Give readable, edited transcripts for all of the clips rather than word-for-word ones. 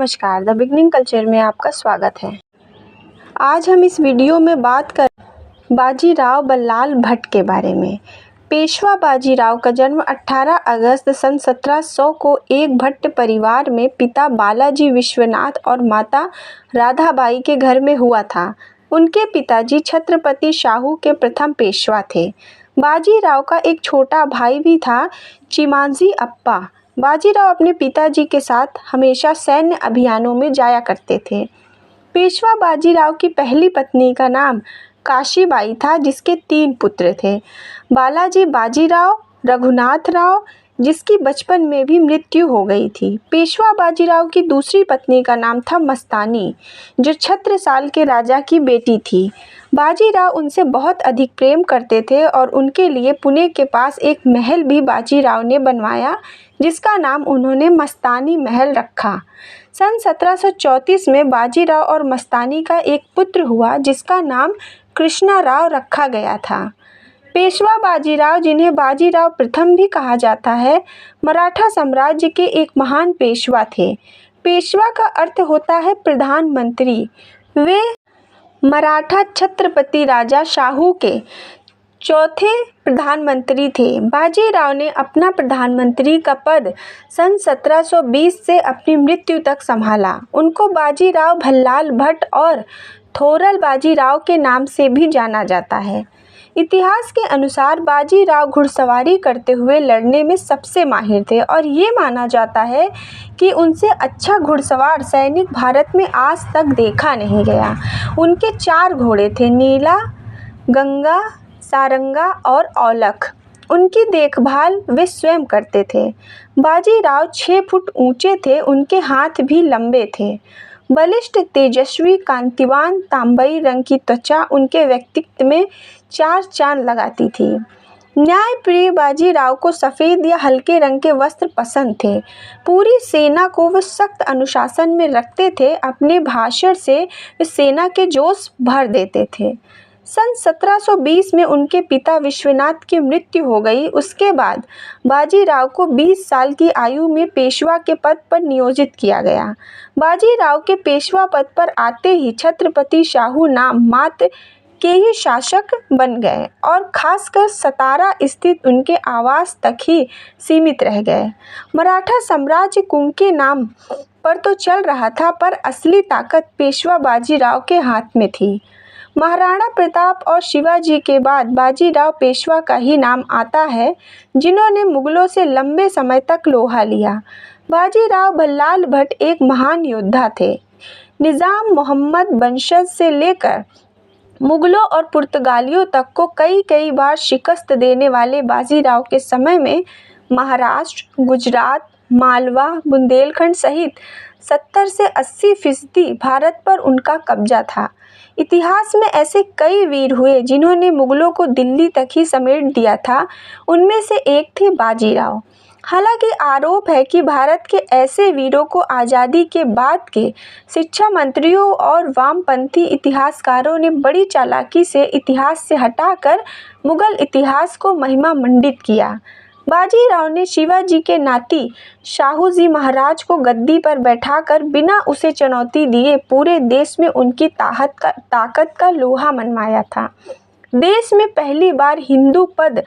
नमस्कार, the beginning culture में आपका स्वागत है। आज हम इस वीडियो में बात कर बाजीराव बल्लाल भट्ट के बारे में। पेशवा बाजीराव का जन्म 18 अगस्त सन 1700 को एक भट्ट परिवार में पिता बालाजी विश्वनाथ और माता राधाबाई के घर में हुआ था। उनके पिताजी छत्रपति शाहू के प्रथम पेशवा थे। बाजीराव का एक छोटा भाई भी था, चिमांजी अप्पा। बाजीराव अपने पिताजी के साथ हमेशा सैन्य अभियानों में जाया करते थे। पेशवा बाजीराव की पहली पत्नी का नाम काशीबाई था, जिसके 3 पुत्र थे। बालाजी बाजीराव, रघुनाथ राव, जिसकी बचपन में भी मृत्यु हो गई थी। पेशवा बाजीराव की दूसरी पत्नी का नाम था मस्तानी, जो छत्रसाल के राजा की बेटी थी। बाजीराव उनसे बहुत अधिक प्रेम करते थे और उनके लिए पुणे के पास एक महल भी बाजीराव ने बनवाया, जिसका नाम उन्होंने मस्तानी महल रखा। सन 1734 में बाजीराव और मस्तानी का एक पुत्र हुआ, जिसका नाम कृष्णाराव रखा गया था। पेशवा बाजीराव, जिन्हें बाजीराव प्रथम भी कहा जाता है, मराठा साम्राज्य के एक महान पेशवा थे। पेशवा का अर्थ होता है प्रधानमंत्री। वे मराठा छत्रपति राजा शाहू के चौथे प्रधानमंत्री थे। बाजीराव ने अपना प्रधानमंत्री का पद सन 1720 से अपनी मृत्यु तक संभाला। उनको बाजीराव भल्लाल भट्ट और थोरल बाजीराव के नाम से भी जाना जाता है। इतिहास के अनुसार बाजीराव घुड़सवारी करते हुए लड़ने में सबसे माहिर थे और ये माना जाता है कि उनसे अच्छा घुड़सवार सैनिक भारत में आज तक देखा नहीं गया। उनके 4 घोड़े थे, नीला, गंगा, सारंगा और औलख। उनकी देखभाल वे स्वयं करते थे। बाजीराव 6 फुट ऊंचे थे, उनके हाथ भी लंबे थे। बलिष्ठ, तेजस्वी, कांतिवान, तांबई रंग की त्वचा उनके व्यक्तित्व में 4 चांद लगाती थी। न्यायप्रिय बाजीराव को सफ़ेद या हल्के रंग के वस्त्र पसंद थे। पूरी सेना को वे सख्त अनुशासन में रखते थे। अपने भाषण से वे सेना के जोश भर देते थे। सन 1720 में उनके पिता विश्वनाथ की मृत्यु हो गई। उसके बाद बाजीराव को 20 साल की आयु में पेशवा के पद पर नियोजित किया गया। बाजीराव के पेशवा पद पर आते ही छत्रपति शाहू नाम मात्र के ही शासक बन गए और खासकर सतारा स्थित उनके आवास तक ही सीमित रह गए। मराठा साम्राज्य कुंके नाम पर तो चल रहा था, पर असली ताकत पेशवा बाजीराव के हाथ में थी। महाराणा प्रताप और शिवाजी के बाद बाजीराव पेशवा का ही नाम आता है, जिन्होंने मुगलों से लंबे समय तक लोहा लिया। बाजीराव भल्लाल भट्ट एक महान योद्धा थे। निज़ाम मोहम्मद वंशज से लेकर मुगलों और पुर्तगालियों तक को कई बार शिकस्त देने वाले बाजीराव के समय में महाराष्ट्र, गुजरात, मालवा, बुंदेलखंड सहित 70 से 80% भारत पर उनका कब्जा था। इतिहास में ऐसे कई वीर हुए जिन्होंने मुगलों को दिल्ली तक ही समेट दिया था। उनमें से एक थे बाजीराव। हालांकि आरोप है कि भारत के ऐसे वीरों को आज़ादी के बाद के शिक्षा मंत्रियों और वामपंथी इतिहासकारों ने बड़ी चालाकी से इतिहास से हटाकर मुगल इतिहास को महिमा मंडित किया। बाजीराव ने शिवाजी के नाती शाहूजी महाराज को गद्दी पर बैठाकर बिना उसे चुनौती दिए पूरे देश में उनकी ताकत का लोहा मनवाया था। देश में पहली बार हिंदू पद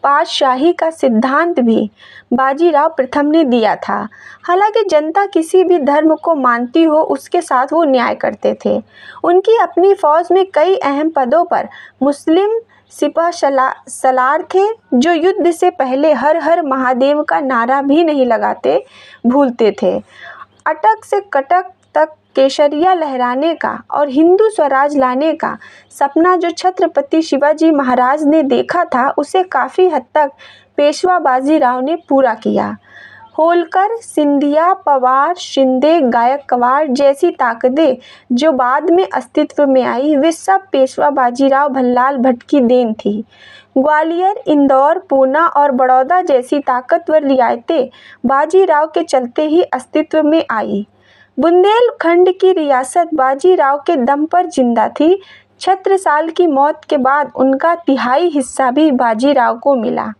पातशाही का सिद्धांत भी बाजीराव प्रथम ने दिया था। हालांकि जनता किसी भी धर्म को मानती हो, उसके साथ वो न्याय करते थे। उनकी अपनी फौज में कई अहम पदों पर मुस्लिम सिपह सलार थे, जो युद्ध से पहले हर हर महादेव का नारा भी नहीं लगाते भूलते थे। अटक से कटक तक केसरिया लहराने का और हिंदू स्वराज लाने का सपना जो छत्रपति शिवाजी महाराज ने देखा था, उसे काफ़ी हद तक पेशवा बाजीराव ने पूरा किया। होलकर, सिंधिया, पवार, शिंदे, गायकवाड़ जैसी ताकतें जो बाद में अस्तित्व में आई, वे सब पेशवा बाजीराव भल्लाल भट्ट की देन थी। ग्वालियर, इंदौर, पूना और बड़ौदा जैसी ताकतवर रियासतें बाजीराव के चलते ही अस्तित्व में आई। बुंदेलखंड की रियासत बाजीराव के दम पर जिंदा थी। छत्रसाल की मौत के बाद उनका 1/3 हिस्सा भी बाजीराव को मिला।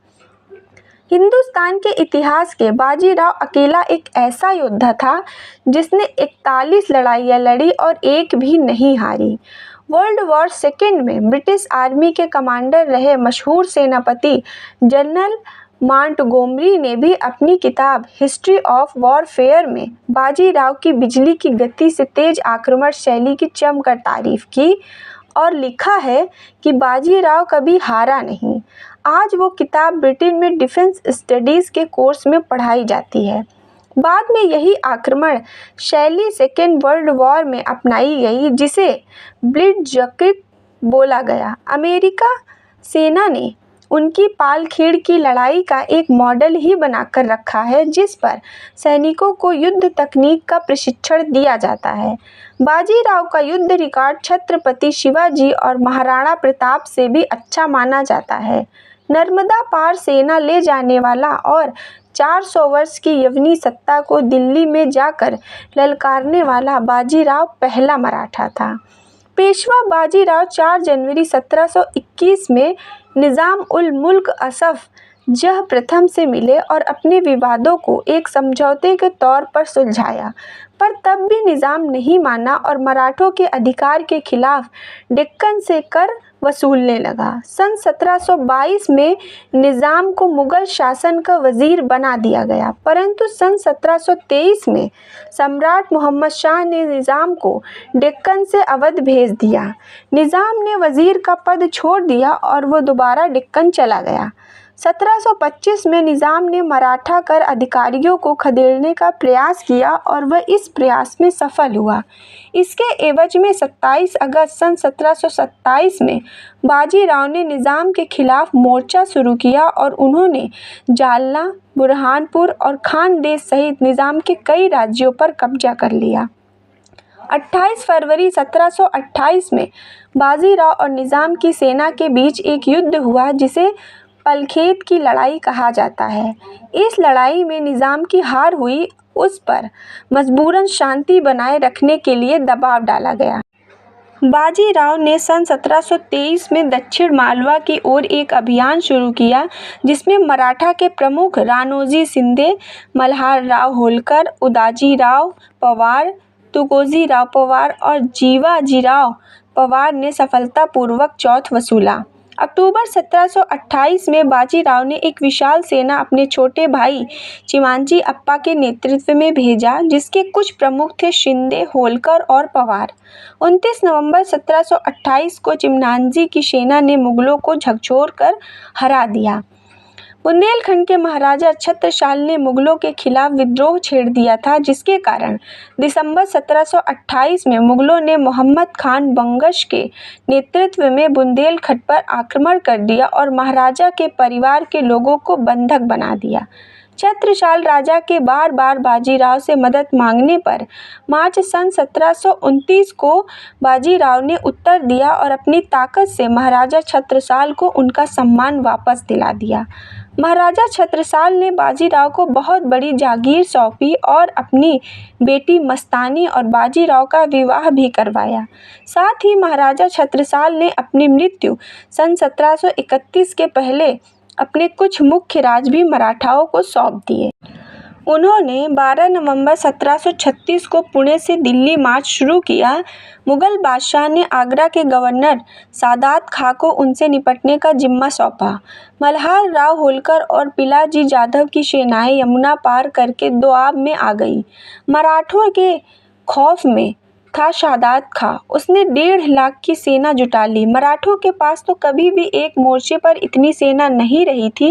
हिंदुस्तान के इतिहास के बाजीराव अकेला एक ऐसा योद्धा था जिसने 41 लड़ाइयाँ लड़ी और एक भी नहीं हारी। वर्ल्ड वॉर सेकेंड में ब्रिटिश आर्मी के कमांडर रहे मशहूर सेनापति जनरल मॉन्टगोमरी ने भी अपनी किताब हिस्ट्री ऑफ वॉरफेयर में बाजीराव की बिजली की गति से तेज आक्रमण शैली की जमकर तारीफ की और लिखा है कि बाजीराव कभी हारा नहीं। आज वो किताब ब्रिटेन में डिफेंस स्टडीज़ के कोर्स में पढ़ाई जाती है। बाद में यही आक्रमण शैली सेकेंड वर्ल्ड वॉर में अपनाई गई, जिसे ब्लिट्ज़क्रिग बोला गया। अमेरिका सेना ने उनकी पालखेड़ की लड़ाई का एक मॉडल ही बनाकर रखा है, जिस पर सैनिकों को युद्ध तकनीक का प्रशिक्षण दिया जाता है। बाजीराव का युद्ध रिकॉर्ड छत्रपति शिवाजी और महाराणा प्रताप से भी अच्छा माना जाता है। नर्मदा पार सेना ले जाने वाला और 400 वर्ष की यवनी सत्ता को दिल्ली में जाकर ललकारने वाला बाजीराव पहला मराठा था। पेशवा बाजीराव 4 जनवरी 1721 में निज़ाम उल मुल्क असफ जह प्रथम से मिले और अपने विवादों को एक समझौते के तौर पर सुलझाया, पर तब भी निज़ाम नहीं माना और मराठों के अधिकार के खिलाफ डेक्कन से कर वसूलने लगा। सन 1722 में निज़ाम को मुग़ल शासन का वज़ीर बना दिया गया, परंतु सन 1723 में सम्राट मोहम्मद शाह ने निज़ाम को डेक्कन से अवध भेज दिया। निज़ाम ने वज़ीर का पद छोड़ दिया और वो दोबारा डेक्कन चला गया। 1725 में निज़ाम ने मराठा कर अधिकारियों को खदेड़ने का प्रयास किया और वह इस प्रयास में सफल हुआ। इसके एवज में 27 अगस्त सन 1727 में बाजीराव ने निज़ाम के खिलाफ मोर्चा शुरू किया और उन्होंने जालना, बुरहानपुर और खानदेश सहित निज़ाम के कई राज्यों पर कब्जा कर लिया। 28 फरवरी 1728 में बाजीराव और निज़ाम की सेना के बीच एक युद्ध हुआ, जिसे पलखेत की लड़ाई कहा जाता है। इस लड़ाई में निज़ाम की हार हुई, उस पर मजबूरन शांति बनाए रखने के लिए दबाव डाला गया। बाजीराव ने सन 1723 में दक्षिण मालवा की ओर एक अभियान शुरू किया, जिसमें मराठा के प्रमुख राणोजी शिंदे, मल्हार राव होलकर, उदाजीराव पवार, तुकोजीराव पवार और जीवाजीराव पवार ने सफलतापूर्वक चौथ वसूला। अक्टूबर 1728 में बाजीराव ने एक विशाल सेना अपने छोटे भाई चिमांजी अप्पा के नेतृत्व में भेजा, जिसके कुछ प्रमुख थे शिंदे, होलकर और पवार। 29 नवंबर 1728 को चिमनांजी की सेना ने मुगलों को झकझोर कर हरा दिया। बुंदेलखंड के महाराजा छत्रसाल ने मुगलों के खिलाफ विद्रोह छेड़ दिया था, जिसके कारण दिसंबर 1728 में मुगलों ने मोहम्मद खान बंगश के नेतृत्व में बुंदेलखंड पर आक्रमण कर दिया और महाराजा के परिवार के लोगों को बंधक बना दिया। छत्रसाल राजा के बार बार बाजीराव से मदद मांगने पर मार्च सन 1729 को बाजीराव ने उत्तर दिया और अपनी ताकत से महाराजा छत्रसाल को उनका सम्मान वापस दिला दिया। महाराजा छत्रसाल ने बाजीराव को बहुत बड़ी जागीर सौंपी और अपनी बेटी मस्तानी और बाजीराव का विवाह भी करवाया। साथ ही महाराजा छत्रसाल ने अपनी मृत्यु सन 1731 के पहले अपने कुछ मुख्य राज भी मराठाओं को सौंप दिए। उन्होंने 12 नवंबर 1736 को पुणे से दिल्ली मार्च शुरू किया। मुगल बादशाह ने आगरा के गवर्नर सादात खां को उनसे निपटने का जिम्मा सौंपा। मल्हार राव होलकर और पिलाजी जाधव की सेनाएं यमुना पार करके दोआब में आ गई। मराठों के खौफ में था सादात खां, उसने 1.5 लाख की सेना जुटा ली। मराठों के पास तो कभी भी एक मोर्चे पर इतनी सेना नहीं रही थी,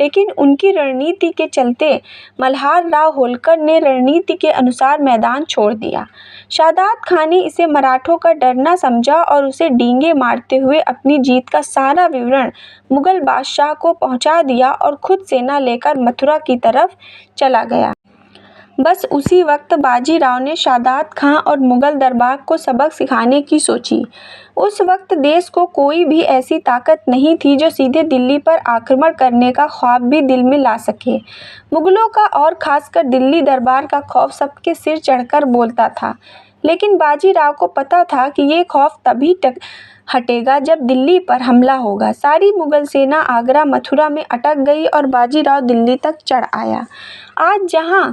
लेकिन उनकी रणनीति के चलते मल्हार राव होलकर ने रणनीति के अनुसार मैदान छोड़ दिया। सादात खां ने इसे मराठों का डर न समझा और उसे डींगे मारते हुए अपनी जीत का सारा विवरण मुगल बादशाह को पहुंचा दिया और खुद सेना लेकर मथुरा की तरफ चला गया। बस उसी वक्त बाजीराव ने सादात खां और मुगल दरबार को सबक सिखाने की सोची। उस वक्त देश को कोई भी ऐसी ताकत नहीं थी जो सीधे दिल्ली पर आक्रमण करने का ख्वाब भी दिल में ला सके। मुगलों का और खासकर दिल्ली दरबार का खौफ सबके सिर चढ़कर बोलता था। लेकिन बाजीराव को पता था कि ये खौफ तभी हटेगा जब दिल्ली पर हमला होगा। सारी मुगल सेना आगरा मथुरा में अटक गई और बाजीराव दिल्ली तक चढ़ आया। आज जहां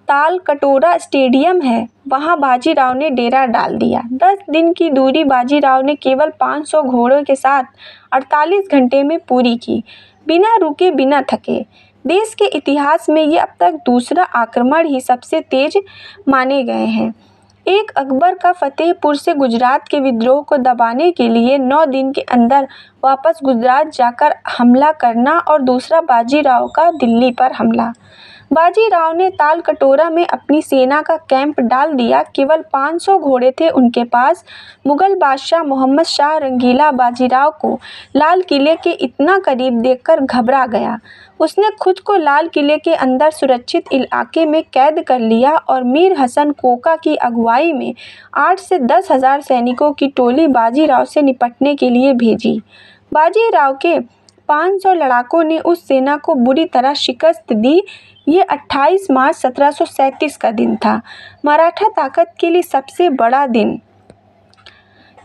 ताल कटोरा स्टेडियम है, वहां बाजीराव ने डेरा डाल दिया। 10 दिन की दूरी बाजीराव ने केवल 500 घोड़ों के साथ 48 घंटे में पूरी की, बिना रुके बिना थके। देश के इतिहास में ये अब तक दूसरा आक्रमण ही सबसे तेज माने गए हैं। एक अकबर का फतेहपुर से गुजरात के विद्रोह को दबाने के लिए 9 दिन के अंदर वापस गुजरात जाकर हमला करना और दूसरा बाजीराव का दिल्ली पर हमला। बाजीराव ने ताल कटोरा में अपनी सेना का कैंप डाल दिया। केवल 500 घोड़े थे उनके पास। मुगल बादशाह मोहम्मद शाह रंगीला बाजीराव को लाल किले के इतना करीब देखकर घबरा गया। उसने खुद को लाल किले के अंदर सुरक्षित इलाके में कैद कर लिया और मीर हसन कोका की अगुवाई में 8 से 10 हज़ार सैनिकों की टोली बाजीराव से निपटने के लिए भेजी। बाजीराव के 500 लड़ाकों ने उस सेना को बुरी तरह शिकस्त दी। ये 28 मार्च 1737 का दिन था, मराठा ताकत के लिए सबसे बड़ा दिन।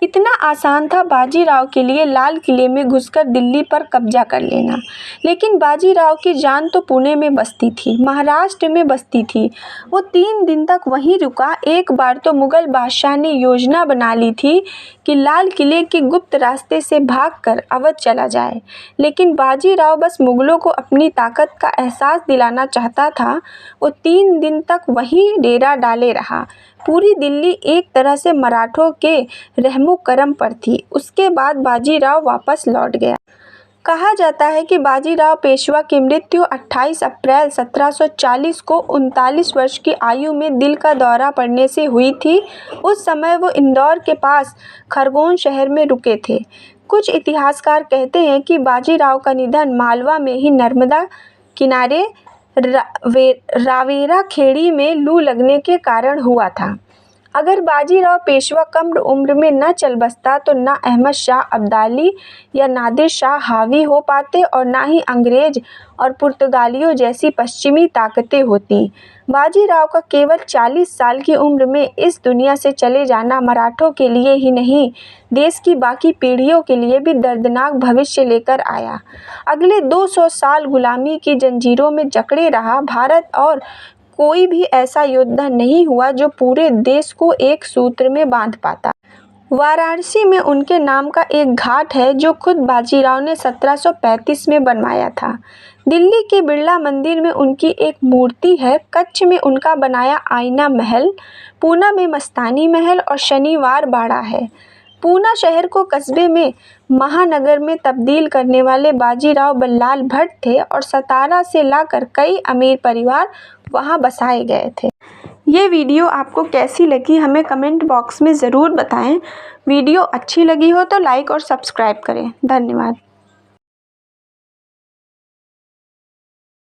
इतना आसान था बाजीराव के लिए लाल किले में घुसकर दिल्ली पर कब्जा कर लेना, लेकिन बाजीराव की जान तो पुणे में बसती थी, महाराष्ट्र में बसती थी। वो 3 दिन तक वहीं रुका। एक बार तो मुगल बादशाह ने योजना बना ली थी कि लाल किले के गुप्त रास्ते से भागकर अवध चला जाए, लेकिन बाजीराव बस मुगलों को अपनी ताकत का एहसास दिलाना चाहता था। वो 3 दिन तक वहीं डेरा डाले रहा। पूरी दिल्ली एक तरह से मराठों के रहमो करम पर थी। उसके बाद बाजीराव वापस लौट गया। कहा जाता है कि बाजीराव पेशवा की मृत्यु 28 अप्रैल 1740 को 39 वर्ष की आयु में दिल का दौरा पड़ने से हुई थी। उस समय वो इंदौर के पास खरगोन शहर में रुके थे। कुछ इतिहासकार कहते हैं कि बाजीराव का निधन मालवा में ही नर्मदा किनारे रावेरा खेड़ी में लू लगने के कारण हुआ था। अगर बाजीराव पेशवा कम उम्र में न चल बसता तो ना अहमद शाह अब्दाली या नादिर शाह हावी हो पाते और ना ही अंग्रेज और पुर्तगालियों जैसी पश्चिमी ताकतें होती। बाजीराव का केवल 40 साल की उम्र में इस दुनिया से चले जाना मराठों के लिए ही नहीं, देश की बाकी पीढ़ियों के लिए भी दर्दनाक भविष्य लेकर आया। अगले 200 साल गुलामी की जंजीरों में जकड़े रहा भारत और कोई भी ऐसा योद्धा नहीं हुआ जो पूरे देश को एक सूत्र में बांध पाता। वाराणसी में उनके नाम का एक घाट है जो खुद बाजीराव ने 1735 में बनवाया था। दिल्ली के बिरला मंदिर में उनकी एक मूर्ति है। कच्छ में उनका बनाया आईना महल, पूना में मस्तानी महल और शनिवार बाड़ा है। पूना शहर को कस्बे में महानगर में तब्दील करने वाले बाजीराव बल्लाल भट्ट थे और सतारा से लाकर कई अमीर परिवार वहां बसाए गए थे। ये वीडियो आपको कैसी लगी हमें कमेंट बॉक्स में ज़रूर बताएं। वीडियो अच्छी लगी हो तो लाइक और सब्सक्राइब करें। धन्यवाद।